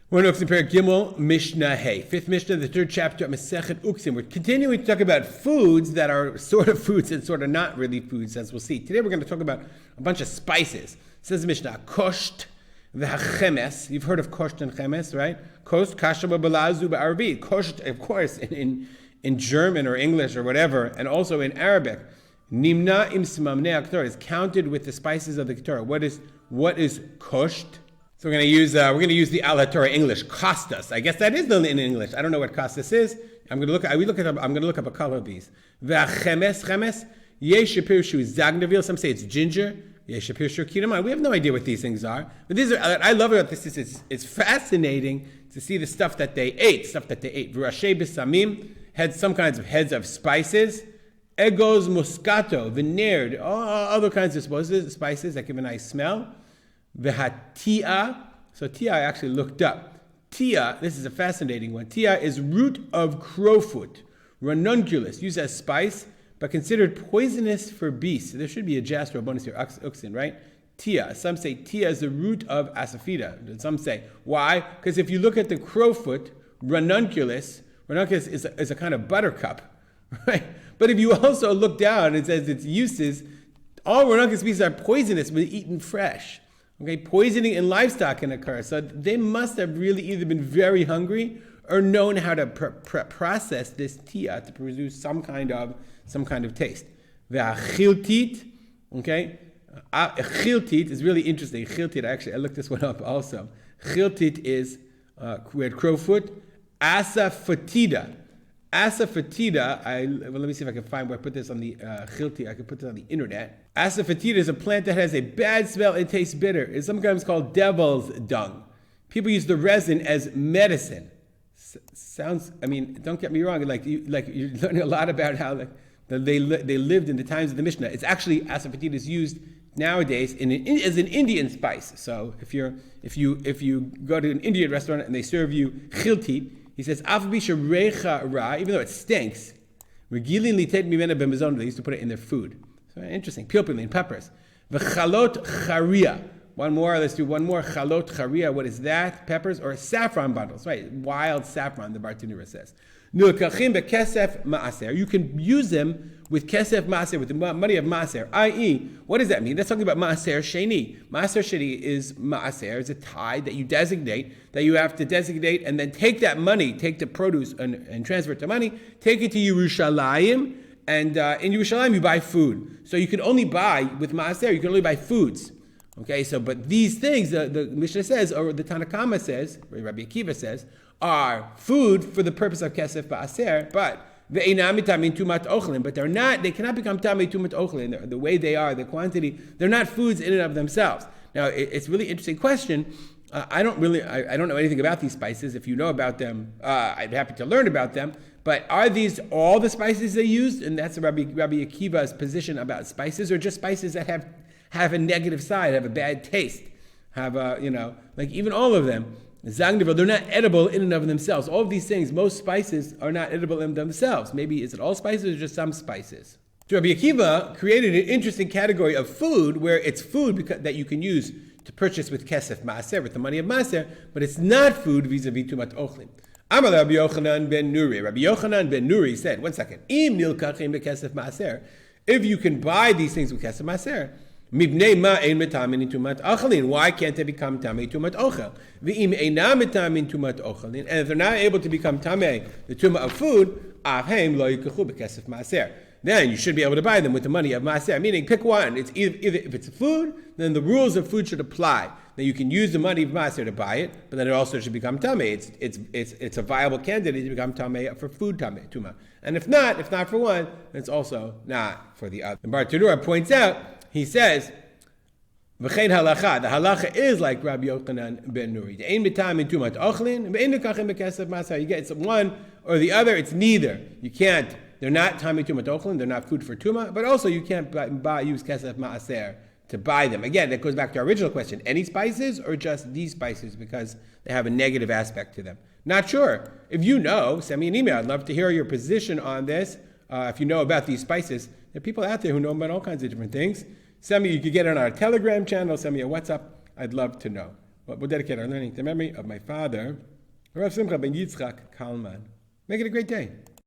We're in Uktzim Perek Gimel, Mishnah Hey. Fifth Mishnah, the third chapter of Masechet Uktzim. We're continuing to talk about foods that are sort of foods and sort of not really foods, as we'll see. Today we're going to talk about a bunch of spices. It says the Mishnah, Kosht v'hachemes. You've heard of Kosht and Chemes, right? Kosht, kasha b'balazu b'arabi. Kosht, of course, in German or English or whatever, and also in Arabic. Nimna im simamnei haktorah is counted with the spices of the Ketorah. What is Kosht? So we're going to use the Al HaTorah English, Costas. I guess that is in English. I don't know what Costas is. I'm going to look up a couple of these. Chemes, yesh pirshu zagnavil. Some say it's ginger. Yesh pirshu kidamon. We have no idea what these things are. But these are. I love about this. It's fascinating to see the stuff that they ate. V'rashei b'samim had some kinds of heads of spices. Egos muscato, vineyard, all other kinds of spices that give a nice smell. V'hatia, so tia I actually looked up. Tia, this is a fascinating one. Tia is root of crowfoot, ranunculus, used as spice, but considered poisonous for beasts. So there should be a jasper, a bonus here, uktzim, right? Tia. Some say tia is the root of asafoetida. Some say, why? Because if you look at the crowfoot, ranunculus is a kind of buttercup, right? But if you also look down, it says its uses, all ranunculus species are poisonous when eaten fresh. Okay, poisoning in livestock can occur. So they must have really either been very hungry or known how to process this tia to produce some kind of taste. Ve'achiltit, okay, chiltit is really interesting. Chiltit, I looked this one up also. Chiltit is we had crowfoot. Asafoetida. Asafoetida, let me see if I can find where I put this on the chilti. I can put this on the internet. Asafoetida is a plant that has a bad smell. It tastes bitter. It's sometimes called devil's dung. People use the resin as medicine. Sounds. I mean, don't get me wrong. Like you're learning a lot about how they lived in the times of the Mishnah. It's actually asafoetida is used nowadays as an Indian spice. So if you go to an Indian restaurant and they serve you chilti, he says, even though it stinks, they used to put it in their food. So interesting. Pilpulin, peppers. V'chalot charia. One more, let's do one more. Chalot charia, what is that? Peppers or saffron bundles, right? Wild saffron, the Bartenura says. Nulkachim bekesef maaser. You can use them with kesef maaser, with the money of maaser. I.e., what does that mean? That's talking about maaser sheni. Maaser sheni is maaser, is a tithe that you have to designate, and then take that money, take the produce and transfer it to money, take it to Yerushalayim, and in Yerushalayim you buy food. So you can only buy, with maaser, you can only buy foods. Okay, so but these things, the Mishnah says, or the Tanakama says, or Rabbi Akiva says, are food for the purpose of kesef ba'aser, but ve'einam mitamin tumat ochlin, but they cannot become tamei tumat ochlin. The way they are, the quantity, they're not foods in and of themselves. Now, it's a really interesting question. I don't know anything about these spices. If you know about them, I'd be happy to learn about them. But are these all the spices they used? And that's Rabbi Akiva's position about spices, or just spices that have a negative side, have a bad taste, have like even all of them. Zagnival, they're not edible in and of themselves. All of these things, most spices are not edible in themselves. Maybe is it all spices or just some spices? So Rabbi Akiva created an interesting category of food where it's food that you can use to purchase with kesef maaser, with the money of maaser, but it's not food vis-a-vis tumat ochlin. Amar Rabbi Yochanan ben Nuri. Rabbi Yochanan ben Nuri said, one second, im nilkachim bekesef maaser. If you can buy these things with kesef maaser, mibnei ma ein metamin tumat ochlin. Why can't they become tamei tumat ochel? V'im einam metamin tumat ochlin. And if they're not able to become tamei, the tumah of food, avheim lo yikachu bekesef maaser. Then you should be able to buy them with the money of maaser. Meaning, pick one. It's either if it's food, then the rules of food should apply. Then you can use the money of maaser to buy it, but then it also should become tamei. It's a viable candidate to become tamei for food tuma. And if not for one, then it's also not for the other. And Bartenura points out. He says, "V'chein halacha." The halacha is like Rabbi Yochanan ben Nuri. Ein mitamin tumat ochlin, ve'ein nekachim bekesef maaser. You get it's one or the other. It's neither. You can't. They're not tamei tumat ochlin. They're not food for tuma. But also, you can't use kesef maaser to buy them. Again, that goes back to our original question: any spices or just these spices because they have a negative aspect to them? Not sure. If you know, send me an email. I'd love to hear your position on this. If you know about these spices, there are people out there who know about all kinds of different things. You could get on our Telegram channel, send me a WhatsApp. I'd love to know. we'll dedicate our learning to the memory of my father, Rav Simcha ben Yitzchak Kalman. Make it a great day.